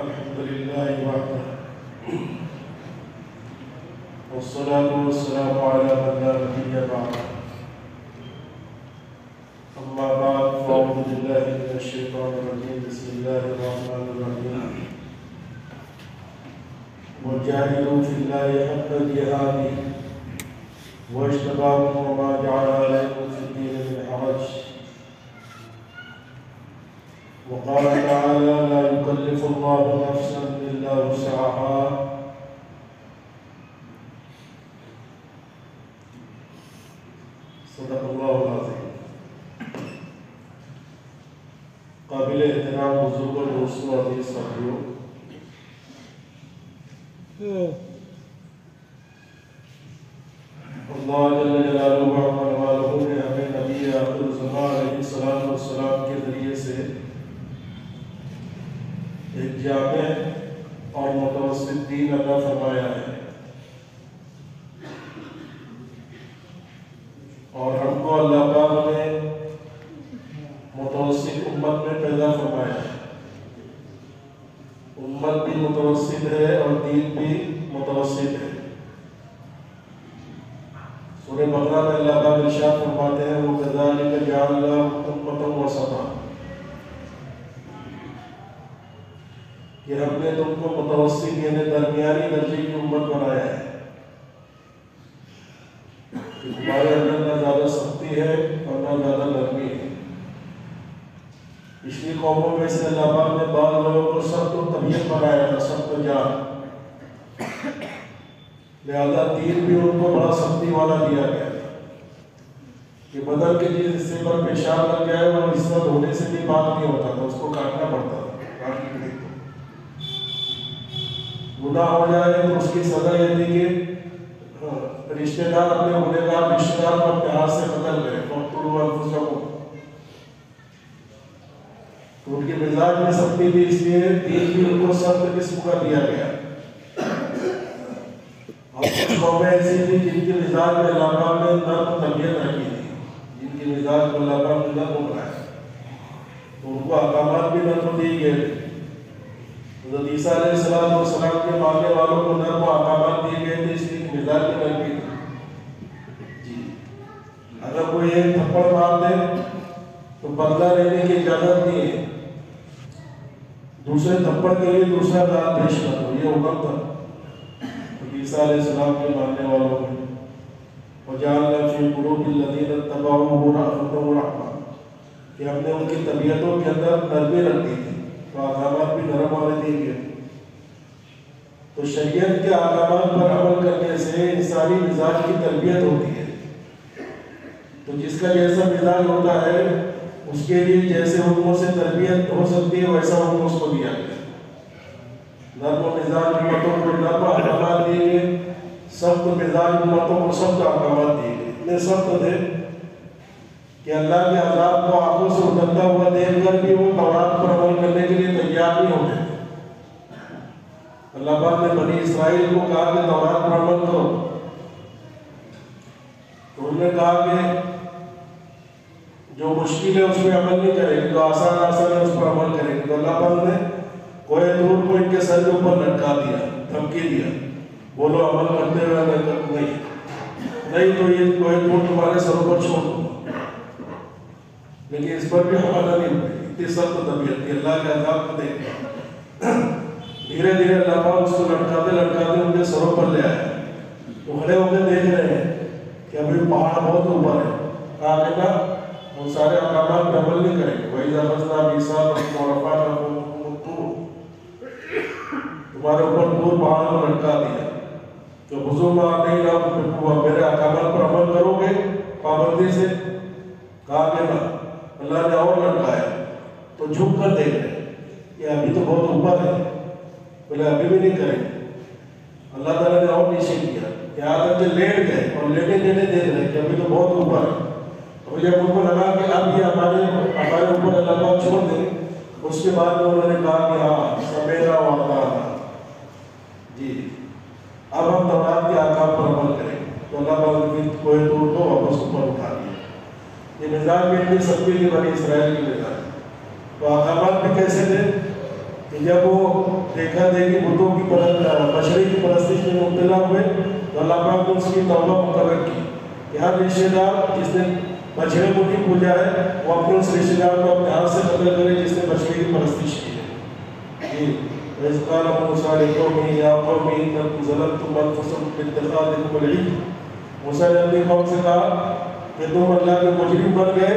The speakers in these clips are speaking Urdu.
الحمد لله وحده والصلاة والسلام على من لا نبي بعده أما بعد فأعوذ بالله من الشيطان الرجيم بسم الله الرحمن الرحيم وجاهدوا في الله حق جهاده واجتباكم وما جعل عليكم في الدين من حرج وقال تعالى لا يكلف الله نفسا إلا وسعها صدق اللہ العظیم۔ قابل احترام بزرگوں دوستوں عزیز ساتھیوں، اللہ جل جلالہ و عظمہ نے ہمیں نبی آخر الزمان علیہ السلام کے ذریعے سے ایک جامع اور متوسط دین عطا فرمایا ہے، اور ہم کو اللہ پاک نے متوسط امت میں پیدا فرمایا ہے۔ امت بھی متوسط ہے اور دین بھی متوسط ہے۔ سورہ بقرہ میں اللہ پاک ارشاد فرماتے ہیں وَكَذَلِكَ جَعَلْنَاكُمْ أُمَّةً وَسَطًا، کہ ہم نے تم کو متوسط یعنی درمیانی درجے کی امت بنایا ہے، کہ تمہارے اندر نہ زیادہ سختی ہے اور نہ زیادہ نرمی ہے۔ پچھلی قوموں میں سے اللہ پاک نے بعض لوگوں کو سخت و طبیعت بنایا تھا، سخت و جان، لہذا دین بھی ان کو بڑا سختی والا دیا گیا تھا کہ بدن کے جس حصے پر پیشاب لگ جائے وہ حصہ دھونے سے بھی پاک نہیں ہوتا تھا، اس کو کاٹنا پڑتا تھا۔ گناہ ہو جائے تو اس کی سزا یہ تھی کہ رشتہ دار اپنے گنہگار رشتہ دار کو اپنے ہاتھ سے قتل کرے، فاقتلوا انفسکم۔ تو ان کے مزاج میں سختی تھی، اس لیے دین بھی ان کو سخت قسم کا دیا گیا۔ اور کچھ قومیں ایسی تھی جن کے مزاج میں اللہ پاک نے نرم طبیعت رکھی تھی، جن کے مزاج کو اللہ پاک نے نرم بنایا، تو ان کو احکامات بھی نرم دیے گئے تھے۔ حضرت عیسیٰ علیہ السلام کے ماننے والوں کو نرم و احکامات دیے گئے تھے، اس لیے مزاج میں نرمی تھی۔ جی، اگر کوئی ایک تھپڑ مار دے تو بدلہ لینے کی اجازت نہیں ہے، دوسرے تھپڑ کے لیے دوسرا دانت پیش کر دو، یہ حکم تھا عیسیٰ علیہ السلام کے ماننے والوں میں۔ وَجَعَلْنَا فِي قُلُوبِ الَّذِينَ اتَّبَعُوهُ رَأْفَةً وَرَحْمَةً، کہ ہم نے ان کی طبیعتوں کے اندر نرمی رکھ دی تھی، تو احکامات بھی نرم والے دیے گئے۔ تو شریعت کے احکامات پر عمل کرنے سے انسانی مزاج کی تربیت ہوتی ہے۔ تو جس کا جیسا مزاج ہوتا ہے اس کے لیے جیسے حکموں سے تربیت ہو سکتی ہے ویسا حکم اس کو دیا گیا۔ نرم و مزاج امتوں کو نرم احکامات دیے گئے، سخت مزاج امتوں کو سخت احکامات دیے گئے۔ اتنے سخت تھے کہ اللہ کے عذاب کو آنکھوں سے اترتا ہوا دیکھ کر بھی وہ تورات پر عمل کرنے کے لیے تیار نہیں ہوتے۔ اللہ پاک نے بنی اسرائیل کو کہا کہ تورات پر عمل کرو، تو انہوں نے کہا کہ جو مشکل ہے اس میں عمل نہیں کریں گے، جو آسان ہے اس پر عمل کریں گے۔ تو اللہ پاک نے کوہ طور کو ان کے سر کے اوپر لٹکا دیا، دھمکی دیا، بولو عمل کرتے ہوئے نہیں تو یہ کوہ طور تمہارے سروں پر چھوڑ دو۔ لیکن اس پر بھی حملہ نہیں ہوئی، اتنی سخت طبیعت تھی اللہ کے عذاب کو دیکھ کر۔ دھیرے دھیرے اللہ پاک اس کو لٹکاتے لٹکاتے ان کے سروں پر لے آیا۔ تو کھڑے ہو کے دیکھ رہے ہیں کہ ابھی پہاڑ بہت اوپر ہے، کہا کہ نا ہم سارے احکامات پہ عمل نہیں کریں گے۔ وَإِذَا أَخَذْنَا مِيثَاقَكُمْ وَرَفَعْنَا فَوْقَكُمُ الطُّورَ، تمہارے اوپر طور پہاڑ کو لٹکا دیا، تو خُذُوا مَا آتَيْنَاكُمْ بِقُوَّةٍ، میرے احکامات پر عمل کرو گے پابندی سے؟ کہا کہ نا۔ اللہ نے اور لٹکایا، تو جھک کر دیکھ رہے کہ ابھی تو بہت اوپر ہے، بولے ابھی بھی نہیں کریں گے۔ اللہ تعالیٰ نے اور نیچے کیا، یہاں تک کہ لیٹ گئے، اور لیٹے لیٹے دیکھ رہے کہ ابھی تو بہت اوپر ہے۔ اور جب ان کو لگا کہ اب یہ ہمارے اوپر اللہ پاک چھوڑ دیں، اس کے بعد انہوں نے کہا کہ ہاں سمیعنا وَأَطَعْنَا، جی اب ہم تورات کے احکام پر عمل کریں۔ تو اللہ پاک نے کوہ طور کو واپس اوپر اٹھا دیا۔ یہ مزاج میں اتنی سختی تھی بنی اسرائیل کی مزاج۔ تو احکامات بھی کیسے تھے؟ کہ جب وہ دیکھا دیکھی بتوں کی بچڑے کی پرستش میں مبتلا ہوئے تو اللہ پاک نے اس کی توبہ مقرر کی کہ ہر رشتہ دار جس نے بچڑے کو نہیں پوجا ہے وہ اپنے اس رشتہ دار کو اپنے ہاتھ سے قتل کرے جس نے بچڑے کی پرستش کی ہے. وَإِذْ قَالَ مُوسَىٰ لِقَوْمِهِ يَا قَوْمِ إِنَّكُمْ ظَلَمْتُمْ أَنفُسَكُمْ بِاتِّخَاذِكُمُ الْعِجْلَ. موسیٰ نے اپنی قوم سے کہا کہ تم اللہ کے مجرم بن گئے،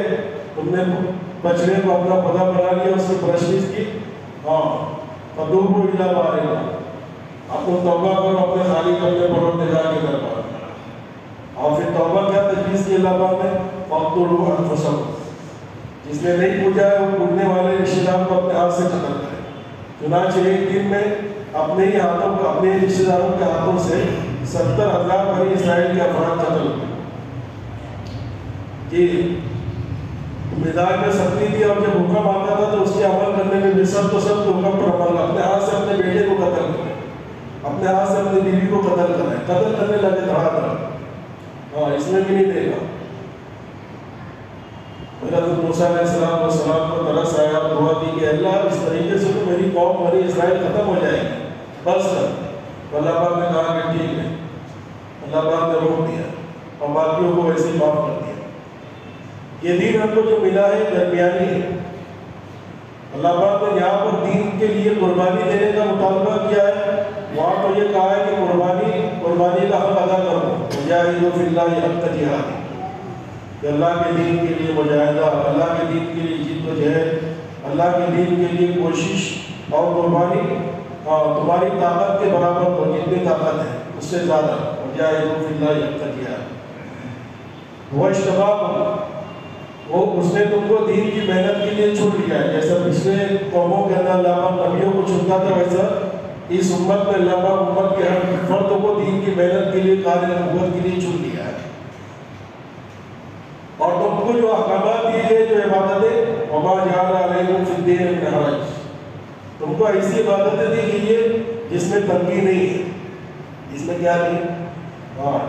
تم نے بچڑے کو اپنا خدا بنا لیا، اس کی پرستش کی. فَتُوبُوا إِلَىٰ بَارِئِكُمْ. آپ کو توبہ کرو اپنے خالق اپنے پروردگار کے دربار میں. اور پھر توبہ کیا تجویز کی اللہ پاک نے؟ فَاقْتُلُوا أَنفُسَكُمْ. جس نے نہیں پوجا ہے وہ پوجنے والے رشتہ دار کو اپنے ہاتھ سے قتل کرے. چنانچہ ایک دن میں اپنے ہی ہاتھوں کو اپنے رشتہ داروں کے ہاتھوں سے 70,000 بنی اسرائیل کے افراد قتل ہوئے. جی مزاج میں سختی تھی اور جب حکم آتا تھا تو اس کے عمل کرنے میں بھی سب حکم پر عمل. اپنے ہاتھ سے اپنے بیٹے کو قتل کرے، اپنے ہاتھ سے اپنی بیوی کو قتل کرے، قتل کرنے لگے دھڑا. اس میں بھی نہیں دے گا. حضرت موسیٰ علیہ السلام کو ترس آیا اور دعا دی کہ اللہ اس طریقے سے تو میری قوم بنی اسرائیل ختم ہو جائے گی، بس کر. اللہ پاک نے کہا کہ ٹھیک ہے. اللہ پاک نے روک دیا اور باقیوں کو ویسے ہی معاف کر دیا. یہ دین ہم کو جو ملا ہے درمیانی ہے. اللہ پاک نے یہاں پر دین کے لیے قربانی دینے کا مطالبہ کیا ہے، وہاں تو یہ کہا ہے کہ قربانی کا حق ادا کرو. مجاہدوا فی اللہ حق جہاد، کہ اللہ کے دین کے لیے مجاہدہ، اللہ کے دین کے لیے جد و جہد، اللہ کے دین کے لیے کوشش اور قربانی تمہاری طاقت کے برابر ہو، جتنی طاقت ہے اس سے زیادہ. مجاہدوا فی اللہ حق جہاد. وہ اجتباکم، وہ اس نے تم کو دین کی محنت کے لیے چن لیا ہے. جیسا پچھلے قوموں کے اندر اللہ پاک نبیوں کو چنتا تھا، ویسا اس امت میں اللہ پاک امت کے ہر فرد کو دین کی محنت کے لیے، قابل نبوت کے لیے چن لیا ہے. اور تم کو جو احکامات دیے گئے، جو عبادتیں، وما جعل علیکم فی الدین من حرج، تم کو ایسی عبادتیں دی گئی ہے جس میں تنگی نہیں ہے. جس میں کیا نہیں؟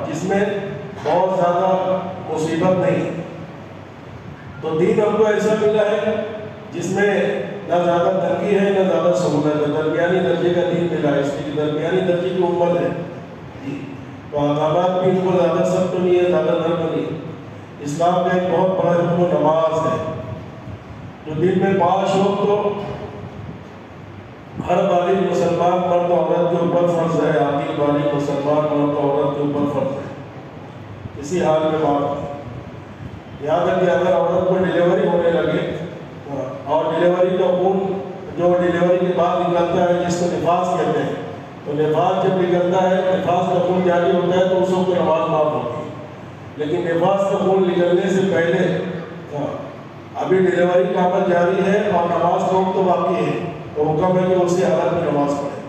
جس میں بہت زیادہ مصیبت نہیں. تو دین ہم کو ایسا ملا ہے جس میں نہ زیادہ تنگی ہے نہ زیادہ سہولت ہے. درمیانی درجے کا دین ملا ہے، اس کی درمیانی درجے کی امت ہے. تو احکامات بھی ان کو زیادہ سخت نہیں ہے، زیادہ نرم نہیں. اسلام کا ایک بہت بڑا حکم نماز ہے، جو دن میں 5 وقت تو ہر بالغ مسلمان مرد و عورت کے اوپر فرض ہے. عاقل بالغ مسلمان مرد و عورت کے اوپر فرض ہے، کسی حال میں معاف نہیں. یہاں تک کہ اگر عورت کو ڈیلیوری ہونے لگے اور ڈیلیوری کا خون جو ڈیلیوری کے بعد نکلتا ہے جس کو نفاس کہتے ہیں، تو نفاس جب نکلتا ہے، نفاس کا خون جاری ہوتا ہے تو اس وقت نماز معاف ہوتی ہے. لیکن نفاس کا خون نکلنے سے پہلے ابھی ڈیلیوری کا عمل جاری ہے اور نماز کا وقت باقی ہے، تو حکم ہے کہ اسی حالت میں نماز پڑھے.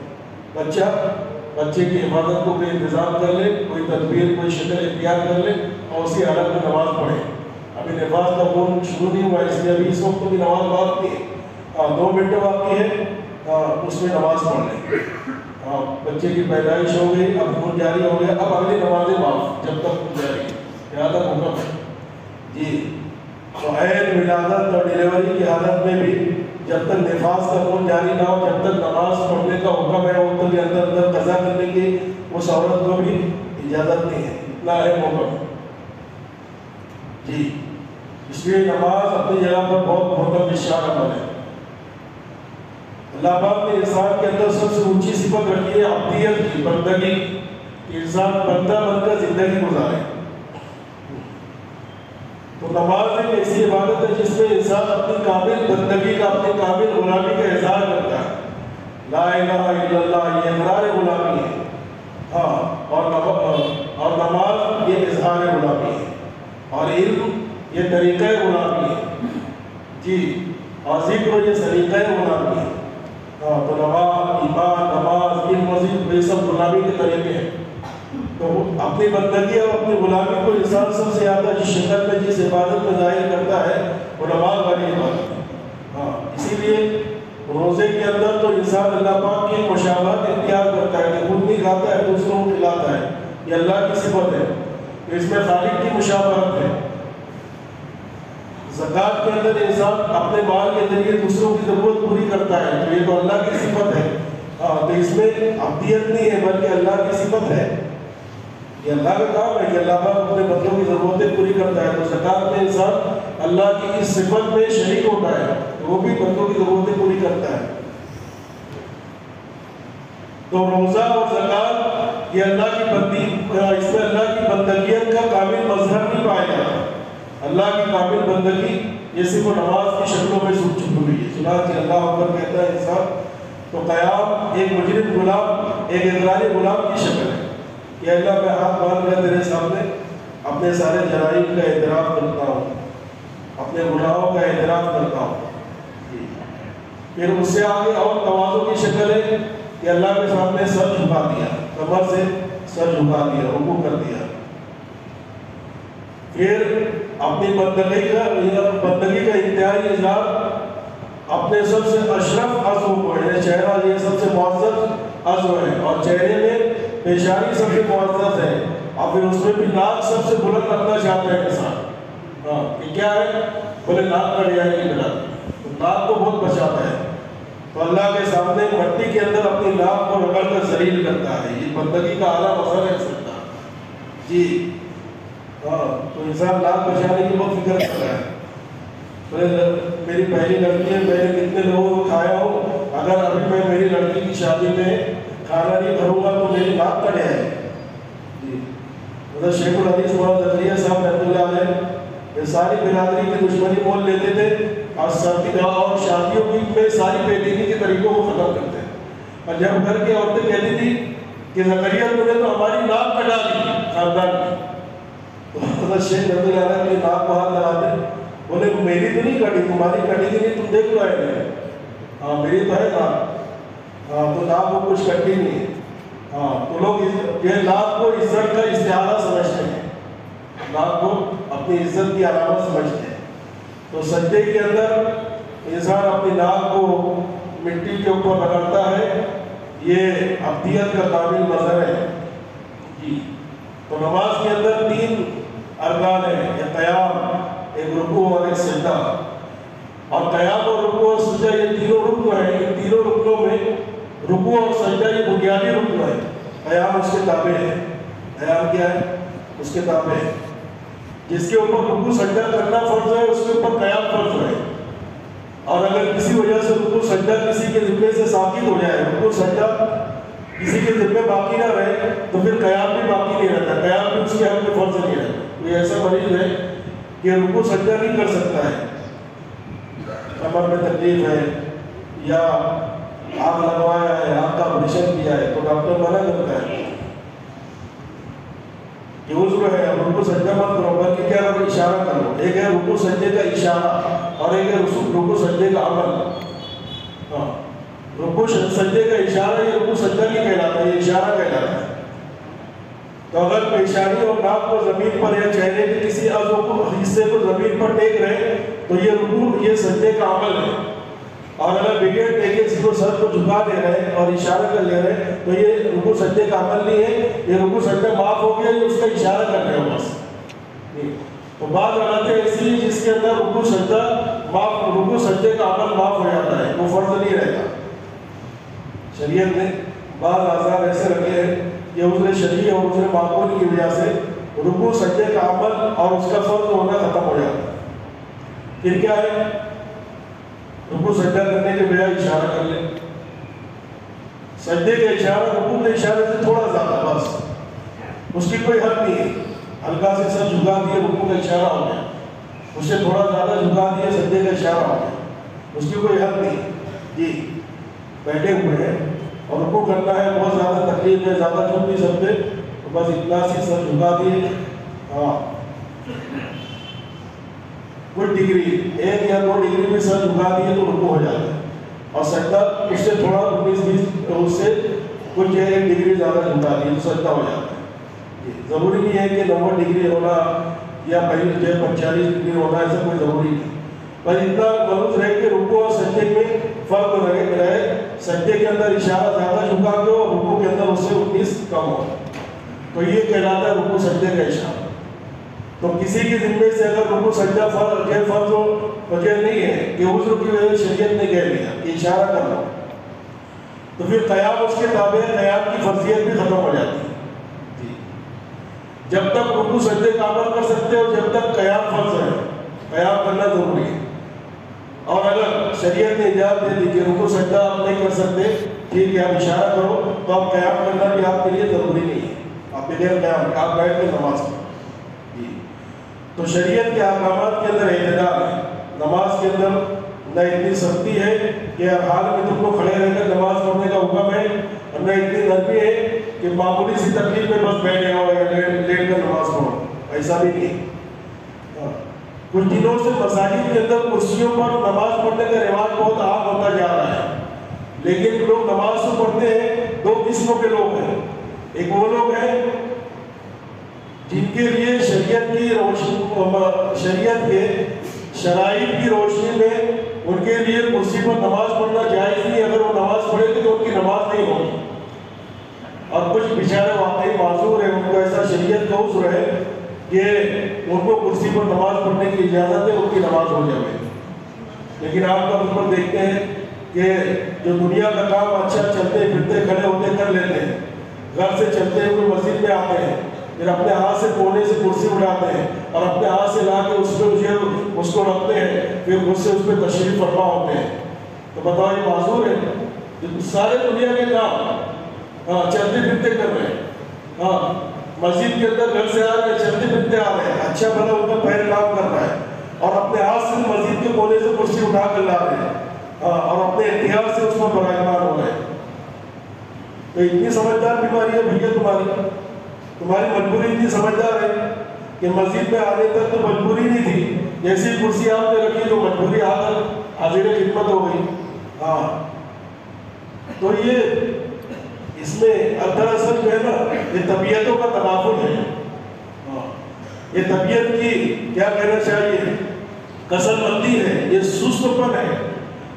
بچے کی حفاظت کو کوئی انتظام کر لے، کوئی تدبیر، کوئی شکل اختیار کر لے اور اسی حالت میں نماز پڑھے. ابھی نفاس کا خون شروع نہیں ہوا، اس لیے ابھی اس وقت بھی نماز باقی ہے. 2 منٹ باقی ہے، اس میں نماز پڑھ لیں. بچے کی پیدائش ہو گئی، اب خون جاری ہو گیا، اب اگلی نمازیں معاف جب تک خون جاری ہے. یہاں تک حکم ہے. جی تو عین ولادت اور ڈیلیوری کی حالت میں بھی جب تک نفاس کا خون جاری نہ ہو، جب تک نماز پڑھنے کا حکم ہے، وقت کے اندر قضا کرنے کی اس عورت کو بھی اجازت نہیں ہے. اتنا اہم حکم ہے. جی اس لیے نماز اپنی جگہ پر بہت محترم شان عمل ہے. اللہ پاک نے انسان کے اندر سب سے اونچی صفت رکھی ہے عبدیت کی، بندگی. انسان بندہ بن کر زندگی گزارے. تو نماز ایک ایسی عبادت ہے جس میں انسان اپنی کامل بندگی کا، اپنی کامل غلامی کا اظہار کرتا ہے. لا الہ الا اللہ یہ اقرار غلامی ہے، اور نماز یہ اظہار غلامی ہے، اور علم یہ طریقہ غلامی ہے. جی اور ذکر یہ طریقہ غلامی ہے. تو نماز، ایمان، نماز، علم، مزید یہ سب غلامی کے طریقے ہیں. تو اپنی بندگی اور اپنی غلامی کو انسان سب سے زیادہ جس شکل میں، جس عبادت میں ظاہر کرتا ہے وہ نماز والی عبادت ہے. اسی لیے روزے کے اندر تو انسان اللہ پاک کی مشابہت اختیار کرتا ہے کہ خود نہیں کھاتا ہے، دوسروں کو کھلاتا ہے. یہ اللہ کی صفت ہے. اس میں خالق کی مشابہت ہے. زکوٰۃ کے اندر انسان اپنے مال کے ذریعے دوسروں کی ضرورت پوری کرتا ہے، تو یہ تو اللہ کی صفت ہے۔ تو اس میں عبدیت نہیں ہے بلکہ اللہ کی صفت ہے، یہ اللہ کا کام ہے کہ اللہ پاک اپنے بندوں کی ضرورتیں پوری کرتا ہے۔ تو زکوٰۃ میں انسان اللہ کی اس صفت میں شریک ہوتا ہے، وہ بھی بندوں کی ضرورتیں پوری کرتا ہے۔ تو روزہ اور زکوٰۃ یہ اللہ کی بندی، اس میں اللہ کی بندگیت کا کامل مظہر نہیں پایا جاتا۔ اللہ کی کامل بندگی یہ صرف نماز کی شکلوں میں چھپی ہوئی ہے۔ چنانچہ اللہ اکبر کہتا ہے انسان تو قیام ایک مجرم غلام، ایک اقراری غلام کی شکل ہے کہ اللہ میں ہاتھ باندھ کر تیرے سامنے اپنے سارے جرائم کا اعتراف کرتا ہوں، اپنے گناہوں کا اعتراف کرتا ہوں۔ پھر اس سے آگے اور تواضع کی شکل ہے کہ اللہ کے سامنے سر جھکا دیا، کمر سے سر جھکا دیا، رکوع کر دیا۔ پھر اپنی بندگی کا انتہائی اظہار اپنے سب سے اشرف عضو کو، یعنی چہرہ یہ سب سے معزز عضو ہے اور چہرے میں پیشانی سب سے معزز ہے، اور پھر اس میں بھی ناک سب سے بلند رکھنا چاہتا ہے انسان۔ یہ کیا ہے؟ بولے ناک کا رعایت کی بنا، تو ناک کو بہت بچاتا ہے، تو اللہ کے سامنے مٹی کے اندر اپنی ناک کو رگڑ کر ذلیل کرتا ہے۔ یہ بندگی کا اعلیٰ مظہر ہے سکتا جی۔ تو انسان ناک بچانے کی بہت فکر کر رہا ہے۔ میری پہلی لڑکی ہے، میں نے کتنے لوگوں کو کھایا ہوں، اگر ابھی میں میری لڑکی کی شادی میں کھانا نہیں بھروں گا تو میری ناک کٹ جائے جی۔ حضرت شیخ الحدیث مولانا زکریا صاحب رحمۃ اللہ علیہ یہ ساری برادری کی دشمنی مول لیتے تھے اور شادیوں میں ساری پیدینی کے طریقوں کو ختم کرتے ہیں۔ اور جب گھر کی عورتیں کہتی تھی کہ زکریا تو نے تو ہماری ناک کٹا دی خاندان میں، تو حضرت شیخ رحمۃ اللہ علیہ اپنی ناک کو ہاتھ لگاتے، بولے میری تو نہیں کٹی، تمہاری کٹی کی نہیں، تم دیکھ رہے ہیں، ہاں میری تو ہے ناک، ہاں تو ناک کو کچھ کٹی نہیں۔ ہاں تو لوگ یہ ناک کو عزت کا استعارہ سمجھتے ہیں، ناک کو اپنی عزت کی علامت سمجھتے ہیں۔ تو سجدے کے اندر انسان اپنی ناک کو مٹی کے اوپر رگڑتا ہے، یہ عبدیت کا کامل مظہر ہے جی۔ تو نماز کے اندر 3 ارکان ہیں، ایک قیام، ایک رکوع اور ایک سجدہ۔ اور قیام اور رکوع اور سجدہ یہ تینوں رکن ہیں، ان تینوں رکنوں میں رکوع اور سجدہ یہ بنیادی رکن ہے۔ قیام اس کے تابع ہے، قیام کیا ہے؟ اس کے تابع ہے۔ جس کے اوپر رکوع سجدہ کرنا فرض ہے اس کے اوپر قیام فرض ہے، اور اگر کسی وجہ سے رکوع سجدہ کسی کے ذمے سے ساقط ہو جائے، رکوع سجدہ کسی کے ذمے باقی نہ رہے تو پھر قیام بھی باقی نہیں رہتا، قیام بھی اس کے حق میں فرض نہیں رہتا۔ کوئی ایسا مریض ہے کہ رکوع سجدہ نہیں کر سکتا ہے، کمر میں تکلیف ہے یا آگ لگوایا ہے، آگ کا آپریشن کیا ہے، تو ڈاکٹر منع کرتا ہے کہ عذر ہے، اب رکوع سجدہ مت کرو، بلکہ کیا کرو؟ اشارہ کرو۔ ایک ہے رکوع سجدے کا اشارہ اور ایک ہے رکوع سجدے کا عمل۔ رکوع سجدے کا اشارہ یہ رکوع سجدہ نہیں کہلاتا، یہ اشارہ کہلاتا ہے۔ تو اگر پیشانی اور ناک کو زمین پر یا چہرے کے کسی عضو کو حصے کو زمین پر ٹیک رہے تو یہ رکوع یہ سجدے کا عمل ہے، اور اگر بغیر ٹیکے صرف سر کو جھکا دے رہے اور اشارہ کر لے رہے تو یہ رکوع سجدے کا عمل نہیں ہے، یہ رکوع سجدہ معاف ہو گیا، یہ اس کا اشارہ کر رہے ہو بس۔ تو بعض حالتیں ایسی ہیں جس کے اندر رکوع سجدے کا عمل معاف ہو جاتا ہے، وہ فرض نہیں رہتا۔ شریعت نے بعض آزار ایسے رکھے ہیں کہ عذر شرعی اور عذر معقول کی وجہ سے رکوع سجدے کا عمل اور اس کا فرض ہونا ختم ہو جاتا ہے۔ پھر کیا ہے؟ رکوع سجدہ کرنے کے بجائے اشارہ کر لیں، سجدے کا اشارہ رکوع کے اشارے سے تھوڑا زیادہ، بس اس کی کوئی حد نہیں ہے، ہلکا سے سر جھکا دیے رکوع کا اشارہ ہو گیا، اس سے تھوڑا زیادہ جھکا دیے سجدے کا اشارہ ہو گیا، اس کی کوئی حد نہیں جی۔ بیٹھے ہوئے ہیں اور رکوع کرنا ہے، بہت زیادہ تکلیف ہے، زیادہ جھک نہیں سکتے، تو بس اتنا سی سر جھکا دیے، ہاں کچھ ڈگری 1 یا 2 ڈگری میں سر جھکا دیے تو رکوع ہو جاتا ہے، اور سجدہ اس سے تھوڑا 19-20 اس سے کچھ 1 ڈگری زیادہ جھکا دیے تو سجدہ ہو جاتا ہے۔ ضروری نہیں ہے کہ 90 ڈگری ہونا یا 45 ڈگری ہونا، ایسا کوئی ضروری نہیں، پر اتنا ملوث رہے کہ رکوع اور سجدے میں فرق رہے، سجدے کے اندر اشارہ زیادہ جھکا کے اور رکوع کے اندر اس سے 19 کم ہو، تو یہ کہلاتا ہے رکوع سجدے کا اشارہ۔ تو کسی کے ذمے سے اگر رکوع سجدہ غیر فرض ہو وجہ نہیں ہے کہ عذر کی وجہ سے شریعت نے کہہ دیا کہ اشارہ کر لو، تو پھر قیام اس کے تابع قیام کی فرضیت بھی ختم ہو جاتی ہے۔ جب تک رکوع سجدے کا عمل کر سکتے ہو جب تک قیام فرض ہے، قیام کرنا ضروری ہے۔ اور اگر شریعت نے اجازت دے دی کہ رکوع سجدہ آپ نہیں کر سکتے، ٹھیک ہے آپ اشارہ کرو، تو آپ قیام کرنا بھی آپ کے لیے ضروری نہیں ہے، آپ بغیر قیام کے آپ بیٹھ کے نماز پڑھیں۔ تو شریعت کے احکامات کے اندر اعتدال ہے، نماز کے اندر نہ اتنی سختی ہے کہ ہر حال میں تم کو کھڑے رہ کر نماز پڑھنے کا حکم ہے، اور نہ اتنی نرمی ہے کہ معمولی سی تکلیف میں بس بیٹھے ہو یا لیٹ کر نماز پڑھو، ایسا بھی نہیں ہے۔ کچھ دنوں سے مساجد کے اندر کرسیوں پر نماز پڑھنے کا رواج بہت عام ہوتا جا رہا ہے، لیکن لوگ نماز تو پڑھتے ہیں، دو قسموں کے لوگ ہیں۔ ایک وہ لوگ ہیں جن کے لیے شریعت کے شرائط کی روشنی میں ان کے لیے کرسی پر نماز پڑھنا جائز نہیں، اگر وہ نماز پڑھیں گے تو ان کی نماز نہیں ہوگی۔ اور کچھ بیچارے واقعی معذور ہیں، ان کو ایسا شریعت کا عذر ہے کہ ان کو کرسی پر نماز پڑھنے کی اجازت ہے، ان کی نماز ہو جائے۔ لیکن آپ کا اس پر دیکھتے ہیں کہ جو دنیا کا کام اچھا چلتے پھرتے کھڑے ہوتے کر لیتے ہیں، گھر سے چلتے ہوئے مسجد میں آتے ہیں، پھر اپنے ہاتھ سے کونے سے کرسی اٹھاتے ہیں اور اپنے ہاتھ سے لا کے اس کو رکھتے ہیں، پھر خود سے اس پہ تشریف فرما ہوتے ہیں۔ تو بتاؤ یہ معذور ہے؟ سارے دنیا کے کام چلتے پھرتے کر رہے ہیں، مسجد کے اندر گھر سے آ رہے ہیں، چلتے پھرتے آ رہے ہیں، اچھا بھلا ان کا پیر کام کر رہا ہے، اور اپنے ہاتھ سے مسجد کے کونے سے کرسی اٹھا کر لا رہے ہیں اور اپنے اختیار سے اس پر براہمان ہو رہے ہیں۔ تو اتنی سمجھدار بیماری ہے بھیا، تمہاری مجبوری اتنی سمجھدار ہے کہ مسجد میں آنے تک تو مجبوری نہیں تھی، جیسی کرسی آپ نے رکھی تو مجبوری آ کر حاضر خدمت ہو گئی۔ تو یہ اس میں دراصل جو ہے نا یہ طبیعتوں کا تناقض ہے، یہ طبیعت کی کیا کہنا چاہیے کسل مندی ہے، یہ سست پن ہے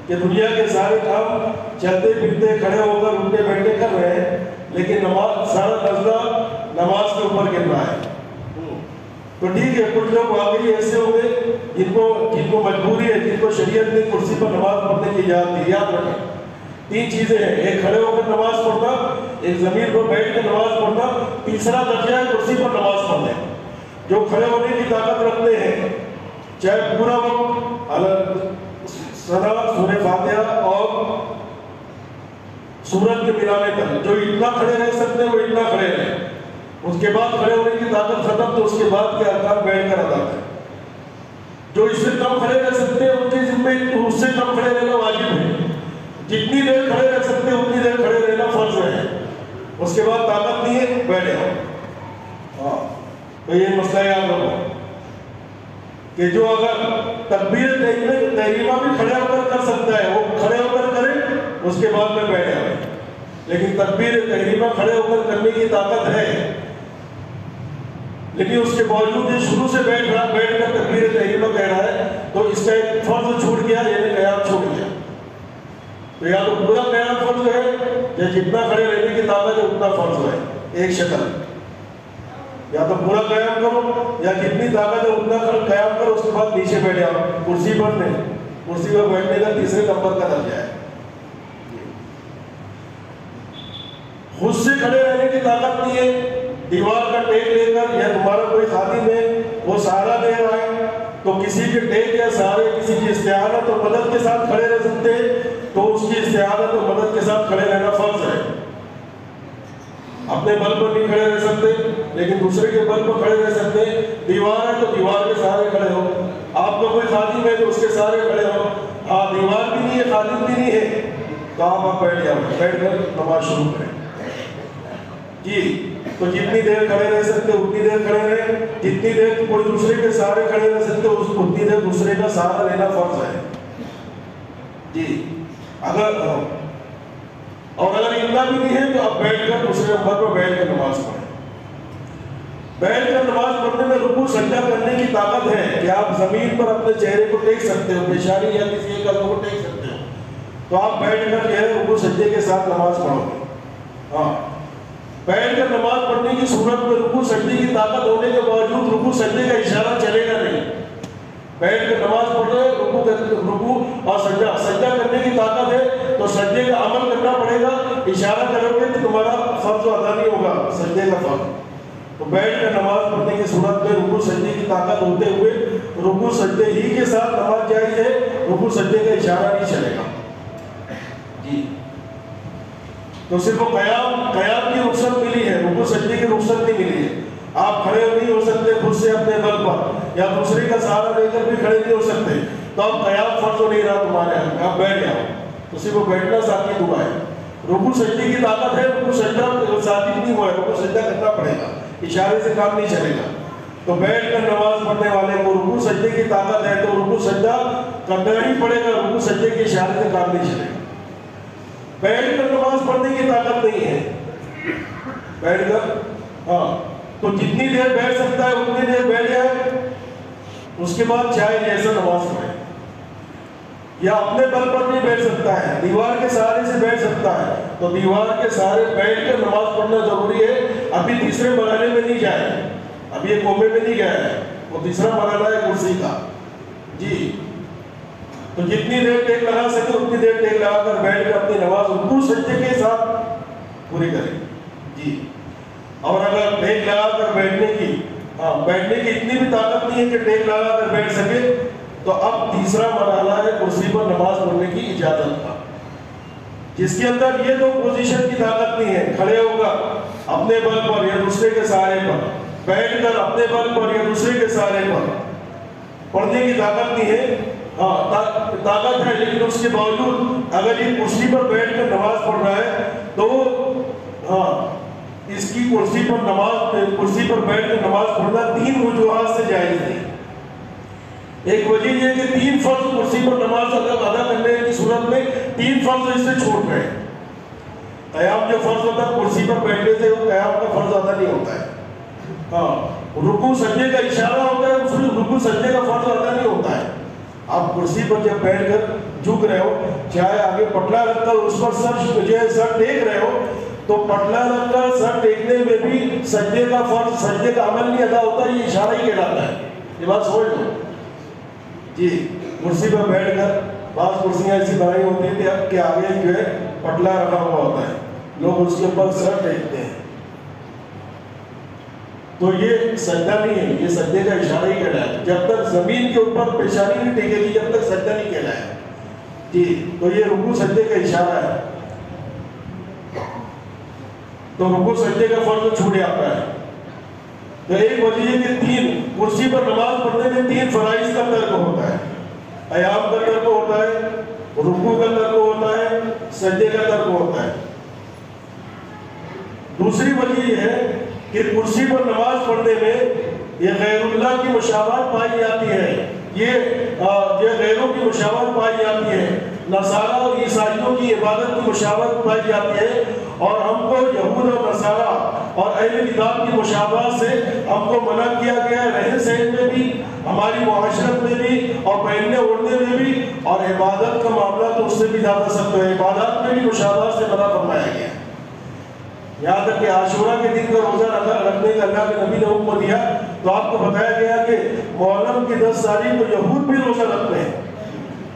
کہ دنیا کے سارے کام چلتے پھرتے کھڑے ہو کر اٹھتے بیٹھتے کر رہے ہیں، لیکن نماز سارا نظرہ نماز کے اوپر گر رہا ہے۔ تو ٹھیک ہے، کچھ لوگ واقعی ایسے ہوں گے جن کو مجبوری ہے، جن کو شریعت نے کرسی پر نماز پڑھنے کی اجازت دی۔ یاد رکھیں تین چیزیں ہیں، ایک کھڑے ہو کر نماز پڑھنا، ایک زمین پر بیٹھ کر نماز پڑھنا، تیسرا درجہ ہے کرسی پر نماز پڑھنے۔ جو کھڑے ہونے کی طاقت رکھتے ہیں، چاہے پورا وقت سورہ فاتحہ اور سورت کے ملانے تک جو اتنا کھڑے رہ سکتے ہیں وہ اتنا کھڑے رہیں، اس کے بعد کھڑے ہونے کی طاقت ختم تو اس کے بعد کے ارکان بیٹھ کر ادا کریں۔ جو اس سے کم کھڑے رہ سکتے ہیں ان کے ذمے اس سے کم کھڑے رہنا واجب ہے، جتنی دیر کھڑے رہ سکتے ہیں اتنی دیر کھڑے رہنا فرض ہے، اس کے بعد طاقت نہیں ہے بیٹھے ہو۔ تو یہ مسئلہ یاد رکھو کہ جو اگر تکبیر تحریمہ بھی کھڑے ہو کر سکتا ہے وہ کھڑے ہو کر کرے، اس کے بعد میں بیٹھے ہوئے، لیکن تکبیر تحریمہ کھڑے ہو کر کرنے کی طاقت ہے، لیکن اس کے باوجود یہ شروع سے بیٹھ کر تکبیر تحریمہ کہہ رہا ہے تو اس کا ایک فرض چھوٹ گیا، یعنی قیام چھوٹ گیا۔ تو یا تو پورا قیام فرض ہے یا جتنا کھڑے رہنے کی طاقت ہے اتنا فرض ہے، ایک شکل، یا تو پورا قیام کرو یا جتنی طاقت ہے اتنا قیام کرو، اس کے بعد نیچے بیٹھ جاؤ، کرسی پر نہیں، کرسی پر بیٹھنے کا تیسرے نمبر کا درجہ ہے۔ خود سے کھڑے رہنے کی طاقت نہیں ہے، دیوار کا ٹیک لے کر یا تمہارا کوئی خادم ہے وہ سہارا دے رہا ہے تو کسی کے ٹیک یا سہارے کسی کی استعانت اور مدد کے ساتھ کھڑے رہ سکتے ہیں، تو اس کی استعانت اور مدد کے ساتھ کھڑے رہنا فرض ہے۔ اپنے بل پر نہیں کھڑے رہ سکتے لیکن دوسرے کے بل پر کھڑے رہ سکتے ہیں، دیوار ہے تو دیوار کے سہارے کھڑے ہو، آپ کا کوئی خادم ہے تو اس کے سہارے کھڑے ہو، دیوار بھی نہیں ہے خادم بھی نہیں ہے تو آپ بیٹھ جاؤ، بیٹھ کر نماز شروع کریں جی۔ تو جتنی دیر کھڑے رہ سکتے اتنی دیر کھڑے رہیں، جتنی دیر کوئی دوسرے کے سہارے کھڑے رہ سکتے اتنی دیر دوسرے کا سہارا لینا فرض ہے جی۔ اگر اتنا بھی نہیں ہے تو آپ بیٹھ کر دوسرے نمبر پر بیٹھ کر نماز پڑھیں۔ بیٹھ کر نماز پڑھنے میں رکوع سجدہ کرنے کی طاقت ہے کہ آپ زمین پر اپنے چہرے کو ٹیک سکتے ہو، پیشانی یا کسی ایک قدم کو ٹیک سکتے ہو، تو آپ بیٹھ کر جو ہے رکوع سجدے کے ساتھ نماز پڑھو گے۔ بیٹھ کر نماز پڑھنے کی صورت میں رکوع سجدے کی طاقت ہونے کے باوجود رکوع سجدے کا اشارہ چلے گا نہیں. بیٹھ کر نماز پڑھ رہے رکوع اور سجدہ کرنے کی طاقت ہے تو سجدے کا عمل کرنا پڑے گا. اشارہ کرو گے تو تمہارا فرض ادا نہیں ہوگا سجدے کا فرض. تو بیٹھ کر نماز پڑھنے کی صورت میں رکوع سجدے کی طاقت ہوتے ہوئے رکوع سجدے ہی کے ساتھ نماز جائز ہے. رکوع سجدے کا اشارہ نہیں چلے گا جی. تو صرف قیام کی رخصت ملی ہے، رکوع سجدے کی رخصت نہیں ملی ہے. آپ کھڑے نہیں ہو سکتے خود سے اپنے بل پر، یا دوسرے کا سہارا لے کر بھی کھڑے نہیں ہو سکتے، تو اب قیام فرض ہو نہیں رہا تمہارے ہاتھ میں، آپ بیٹھ جاؤ. تو صرف بیٹھنا ذاتی دعا ہے. رکوع سجدے کی طاقت ہے، رکوع سجدہ ذاتی نہیں ہوا ہے، رکوع سجدہ کرنا پڑے گا، اشارے سے کام نہیں چلے گا. تو بیٹھ کر نماز پڑھنے والے کو رکوع سجدے کی طاقت ہے تو رکوع سجدہ کرنا ہی پڑے گا، رکوع سجدے کے اشارے سے کام نہیں چلے گا. بیٹھ کر نماز پڑھنے کی طاقت نہیں ہے، بیٹھ کر تو جتنی دیر بیٹھ سکتا ہے اتنی دیر بیٹھ جائے، اس کے بعد چاہے جیسا نماز پڑھے. یا اپنے بل پر نہیں بیٹھ سکتا ہے، دیوار کے سہارے سے بیٹھ سکتا ہے تو دیوار کے سہارے بیٹھ کر نماز پڑھنا ضروری ہے. ابھی تیسرے مرحلے میں نہیں جائے، ابھی ایک کومے میں نہیں گیا ہے، وہ تیسرا مرحلہ ہے کرسی کا جی. تو جتنی دیر ٹیک لگا سکے اتنی دیر ٹیک لگا کر بیٹھ کر اپنی نماز رکوع سجدے کے ساتھ پوری کریں جی. اور اگر ٹیک لگا کر بیٹھنے کی اتنی بھی طاقت نہیں ہے کہ ٹیک لگا کر بیٹھ سکے، تو اب تیسرا مرحلہ ہے کرسی پر نماز پڑھنے کی اجازت کا، جس کے اندر یہ دو پوزیشن کی طاقت نہیں ہے. کھڑے ہوگا اپنے بل پر یا دوسرے کے سہارے پر، بیٹھ کر اپنے بل پر یا دوسرے کے سہارے پر پڑھنے کی طاقت نہیں ہے. طاقت ہے لیکن اس کے باوجود اگر یہ کرسی پر بیٹھ کر نماز پڑھ رہا ہے تو اس کی کرسی پر بیٹھ کر نماز پڑھنا 3 وجوہات سے جائز نہیں. ایک وجہ یہ کہ 3 فرض کرسی پر نماز ادا کرنے کی صورت میں 3 فرض اس سے چھوٹ گئے. قیام جو فرض ہوتا ہے کرسی پر بیٹھنے سے وہ قیام کا فرض ادا نہیں ہوتا ہے. رکوع سجدے کا اشارہ ہوتا ہے، اس میں رکوع سجدے کا فرض ادا نہیں ہوتا ہے. آپ کرسی پر جب بیٹھ کر جھک رہے ہو، چاہے آگے پٹلا رکھ کر اس پر سر ٹیک رہے ہو، تو پٹلا رکھ کر سر ٹیکنے میں بھی سجدے کا فرض، سجدے کا عمل نہیں ادا ہوتا، یہ اشارہ ہی کہلاتا ہے. یہ بات سمجھ لو جی. کرسی پر بیٹھ کر بعض کرسیاں ایسی بنائی ہوتی ہیں کہ آگے جو ہے پٹلا رکھا ہوا ہوتا ہے، لوگ اس کے اوپر سر ٹیکتے ہیں، تو یہ سجدہ نہیں ہے، یہ سجدے کا اشارہ ہی کہلایا. جب تک زمین کے اوپر پیشانی نہیں ٹیکے گی جب تک سجدہ نہیں کہلایا جی. تو یہ رکوع سجدے کا اشارہ ہے. تو رکوع سجدے کا فرض چھوٹ جاتا ہے. تو ایک وجہ یہ کہ کرسی پر نماز پڑھنے میں 3 فرائض کا ترک ہوتا ہے. قیام کا ترک ہوتا ہے، رکوع کا ترک ہوتا ہے، سجدے کا ترک ہوتا ہے. دوسری وجہ یہ ہے کہ کرسی پر نماز پڑھنے میں یہ غیر اللہ کی مشابہت پائی جاتی ہے، یہ غیروں کی مشابہت پائی جاتی ہے، نصارہ اور عیسائیوں کی عبادت کی مشابہت پائی جاتی ہے. اور ہم کو یہود اور نصارہ اور اہل کتاب کی مشابہت سے ہم کو منع کیا گیا ہے، رہن سہن میں بھی، ہماری معاشرت میں بھی، اور پہننے اوڑھنے میں بھی، اور عبادت کا معاملہ تو اس سے بھی زیادہ سخت ہے. عبادات میں بھی مشابہت سے منع فرمایا گیا ہے. یہاں تک کہ عاشورہ کے دن کا روزہ رکھنے کا اللہ کے نبی نے حکم دیا تو آپ کو بتایا گیا کہ محرم کی 10 تاریخ کو یہود بھی روزہ رکھتے ہیں.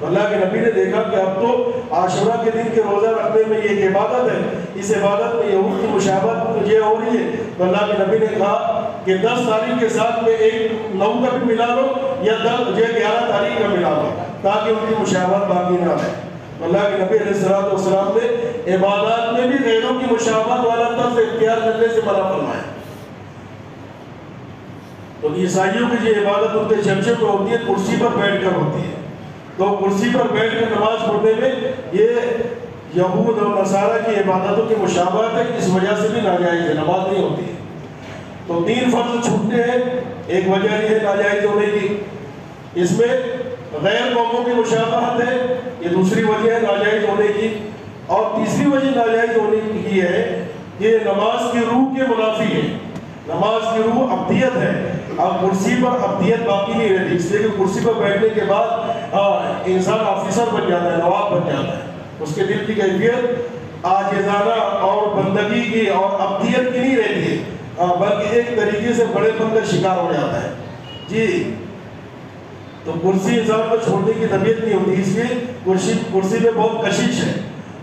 اللہ کے نبی نے دیکھا کہ اب تو عاشورہ کے دن کے روزہ رکھنے میں یہ ایک عبادت ہے، اس عبادت میں یہود کی مشابہت یہ ہو رہی ہے، تو اللہ کے نبی نے کہا کہ 10 تاریخ کے ساتھ میں ایک 9 کا بھی ملا لو یا 11 تاریخ کا ملا لو تاکہ ان کی مشابہت باقی نہ رہے. اللہ کے نبی علیہ السلام نے عبادات میں بھی غیروں کی مشابہت والا طرز اختیار کرنے سے منع فرمایا. تو عیسائیوں کی جو عبادت ان کے جمشے میں ہوتی ہے کرسی پر بیٹھ کر ہوتی ہے، تو کرسی پر بیٹھ کر نماز پڑھنے میں یہ یہود اور نصارہ کی عبادتوں کی مشابہت ہے، اس وجہ سے بھی ناجائز ہے، نماز نہیں ہوتی ہے. تو 3 فرض چھوٹتے ہیں. ایک وجہ یہ ہے ناجائز ہونے کی، اس میں غیر قوموں کی مشابہت ہے، یہ دوسری وجہ ہے ناجائز ہونے کی. اور تیسری وجہ ناجائز ہونے کی ہے کہ نماز کی روح کے منافی ہے. نماز کی روح عبدیت ہے. اب کرسی پر عبدیت باقی نہیں رہتی، اس لیے کہ کرسی پر بیٹھنے کے بعد انسان آفیسر بن جاتا ہے، نواب بن جاتا ہے، اس کے دل کی کیفیت عاجزانہ اور بندگی کی اور عبدیت کی نہیں رہتی ہے، بلکہ ایک طریقے سے بڑے پن کا شکار ہو جاتا ہے جی۔ تو کرسی انسان کو چھوڑنے کی طبیعت نہیں ہوتی، اس لیے کرسی پہ بہت کشش ہے،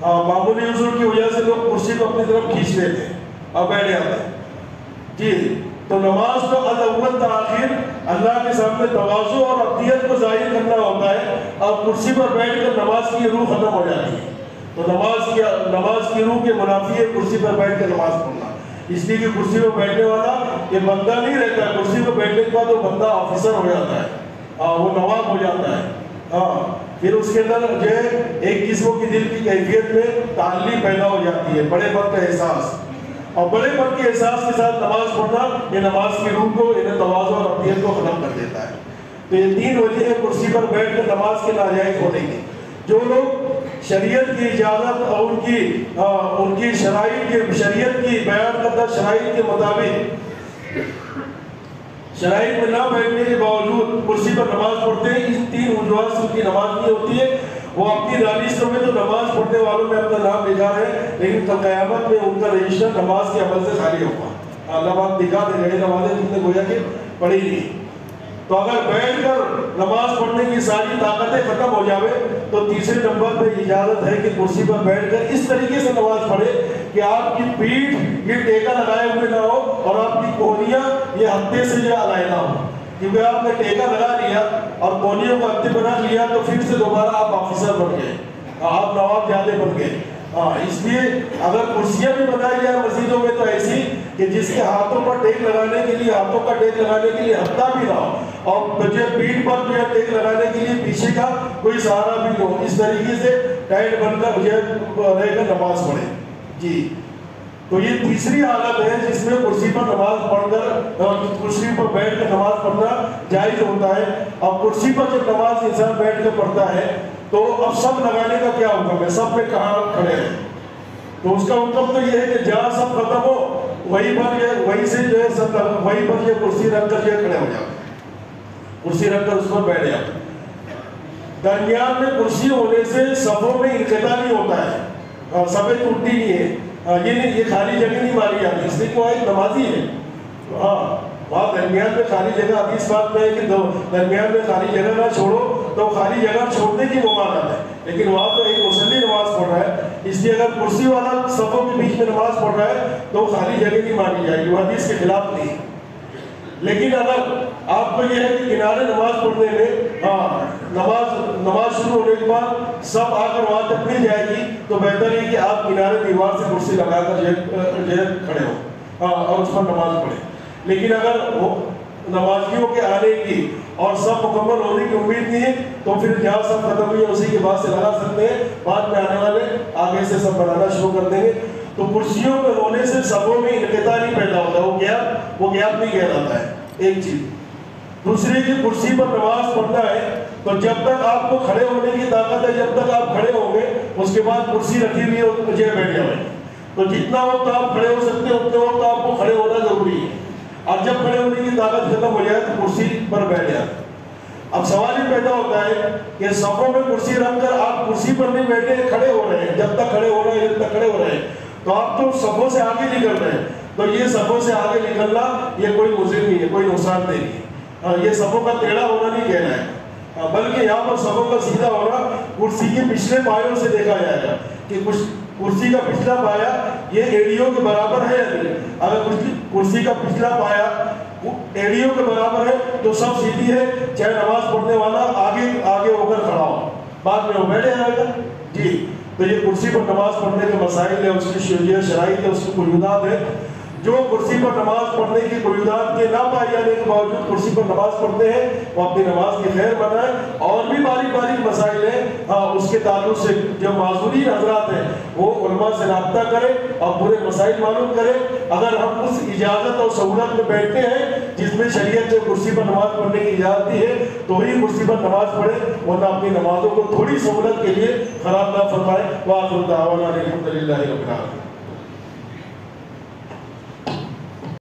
معمولی عذر کی وجہ سے لوگ کرسی کو اپنی طرف کھینچ لیتے ہیں اور بیٹھ جاتے ہیں جی۔ تو نماز تو الاول تاخیر اللہ کے سامنے تواضع اور عبدیت کو ظاہر کرنا ہوتا ہے، اور کرسی پر بیٹھ کر نماز کی روح ختم ہو جاتی ہے۔ تو نماز کی روح کے منافی ہے کرسی پر بیٹھ کر نماز پڑھنا، اس لیے کہ کرسی پر بیٹھنے والا یہ بندہ نہیں رہتا ہے، کرسی پر بیٹھنے کے بعد وہ بندہ آفیسر ہو جاتا ہے، وہ نواب ہو جاتا ہے، پھر اس کے اندر جو ہے ایک قسم کی دل کی کیفیت میں تعلیم پیدا ہو جاتی ہے، بڑے پن کا احساس، اور بڑے پن کے احساس کے ساتھ نماز پڑھنا یہ نماز کی روح کو، انہیں تواضع اور عبدیت کو ختم کر دیتا ہے۔ تو یہ تین وجہ ہے کرسی پر بیٹھ کر نماز کے ناجائز ہونے کی۔ جو لوگ شریعت کی اجازت اور ان کی شریعت کی بیان کردہ شرائط کے مطابق شرائط میں نہ بیٹھنے کے باوجود کرسی پر نماز پڑھتے ہیں، اس تین وجوہات سے ان کی نماز نہیں ہوتی ہے۔ وہ اپنی دانشوں میں تو نماز پڑھنے والوں میں اپنا نام لکھا ہے، لیکن کل قیامت میں ان کا رجسٹر نماز کے عمل سے خالی ہوگا، اللہ پاک دکھا دے رہے نمازیں تم نے گویا کہ پڑھی نہیں۔ تو اگر بیٹھ کر نماز پڑھنے کی ساری طاقتیں ختم ہو جاوے تو تیسرے نمبر پہ اجازت ہے کہ کرسی پر بیٹھ کر اس طریقے سے نماز پڑھے کہ آپ کی پیٹھ یہ ٹیکا لگائے ہوئے نہ ہو اور آپ کی کوہنیاں یہ ہتھے سے جو علیحدہ ہو، کیونکہ آپ نے ٹیکا لگا لیا اور کوہنیوں کو ہتھے پر رکھ لیا تو پھر سے دوبارہ آپ آفیسر بن گئے، آپ نواب زیادہ بن گئے۔ اس لیے اگر کرسیاں بھی بنائی جائے مسجدوں میں تو ایسی کہ جس کے ہاتھوں پر ٹیک لگانے کے لیے، ہاتھوں کا ٹیک لگانے کے لیے ہتھا بھی نہ ہو، اور جو پیٹھ پر جو ہے ٹیک لگانے کے لیے پیچھے کا کوئی سہارا بھی ہو، اس طریقے سے ٹائٹ بن کر جو ہے رہ کر نماز پڑھے جی۔ تو یہ تیسری حالت ہے جس میں کرسی پر نماز پڑھ کر، کرسی پر بیٹھ کر نماز پڑھنا جائز ہوتا ہے۔ اور کرسی پر جب نماز انسان بیٹھ کر پڑھتا ہے تو اب سب لگانے کا کیا حکم ہے؟ سب پہ کہاں کھڑے ہیں؟ تو اس کا حکم تو یہ ہے کہ جہاں سب ختم ہو وہیں سے جو ہے سب وہیں پر یہ کرسی رکھ کر جو ہے کھڑے ہو جاؤ، کرسی رکھ کر اس پر بیٹھ جاؤ۔ درمیان میں کرسی ہونے سے صفوں میں انقطاع نہیں ہوتا ہے، صفیں ٹوٹتی نہیں ہے، یہ خالی جگہ نہیں ماری جاتی، اس لیے کہ وہ ایک نمازی ہے، وہاں درمیان میں خالی جگہ، حدیث بات میں ہے کہ درمیان میں خالی جگہ نہ چھوڑو، تو خالی جگہ چھوڑنے کی ممانعت ہے، لیکن وہاں تو ایک مصلی نماز پڑھ رہا ہے، اس لیے اگر کرسی والا صفوں کے بیچ میں نماز پڑھ رہا ہے تو خالی جگہ نہیں مانی جائے گی، وہ حدیث کے خلاف نہیں ہے۔ لیکن اگر آپ کو یہ ہے کہ کنارے نماز پڑھنے میں نماز شروع ہونے کے بعد سب آ کر وہاں تک نہیں جائے گی تو بہتر ہے کہ آپ کنارے دیوار سے کرسی لگا کر جو ہے کھڑے ہو اور اس پر نماز پڑھیں۔ لیکن اگر نمازیوں کے آنے کی اور سب مکمل ہونے کی امید نہیں ہے تو پھر جہاں سب ختم ہوئی ہے اسی کے بعد سے لگا سکتے ہیں، بعد میں آنے والے آگے سے سب بنانا شروع کر دیں گے۔ تو کرسیوں پہ ہونے سے صفوں میں انقطاع نہیں پیدا ہوتا، وہ گیپ نہیں کہلاتا ہے، ایک چیز۔ دوسری کہ کرسی پر نماز پڑھنا ہے تو جب تک آپ کو کھڑے ہونے کی طاقت ہے، جب تک آپ کھڑے ہوں گے اس کے بعد کرسی رکھی ہوئی ہے مجھے بیٹھ جائے، تو جتنا وقت آپ کھڑے ہو سکتے ہیں اتنے وقت آپ کو کھڑے ہونا ضروری ہے، اور جب کھڑے ہونے کی طاقت ختم ہو جائے تو کرسی پر بیٹھ جائے۔ اب سوال یہ پیدا ہوتا ہے کہ صفوں میں کرسی رکھ کر آپ کرسی پر نہیں بیٹھے، کھڑے ہو رہے ہیں، جب تک کھڑے ہو رہے ہیں جب تک کھڑے ہو رہے ہیں تو آپ تو صفوں سے آگے نکل رہے ہیں، تو یہ صفوں سے آگے نکلنا یہ کوئی مضر نہیں ہے، کوئی نقصان نہیں ہے، یہ صفوں کا ٹیڑھا ہونا نہیں کہنا ہے، بلکہ یہاں پر صفوں کا سیدھا ہونا کرسی کے پچھلے پایوں سے دیکھا جائے گا کہ کرسی کا پچھلا پایا یہ ایڑیوں کے برابر ہے یا نہیں۔ اگر کرسی کا پچھلا پایا ایڑیوں کے برابر ہے تو سب سیدھی ہے، چاہے نماز پڑھنے والا آگے ہو کر کھڑا ہو، بعد میں وہ بیٹھے آئے گا جی۔ تو یہ کرسی پر نماز پڑھنے کے مسائل ہے، اس کی شرائط ہے، اس کی قیودات ہے۔ جو کرسی پر نماز پڑھنے کی قیودات کے نہ پائے جانے کے باوجود کرسی پر نماز پڑھتے ہیں وہ اپنی نماز کی خیر بنائیں۔ اور بھی باریک باریک مسائل ہیں اس کے تعلق سے جو معذورین حضرات ہیں وہ علماء سے رابطہ کریں اور پورے مسائل معلوم کریں۔ اگر ہم اس اجازت اور سہولت میں بیٹھتے ہیں جس میں شریعت نے کرسی پر نماز پڑھنے کی اجازت دی ہے تو ہی کرسی پر نماز پڑھیں، ورنہ اپنی نمازوں کو تھوڑی سہولت کے لیے خراب نہ فرمائیں۔ وآخر دعوانا الحمد للہ رب العالمین۔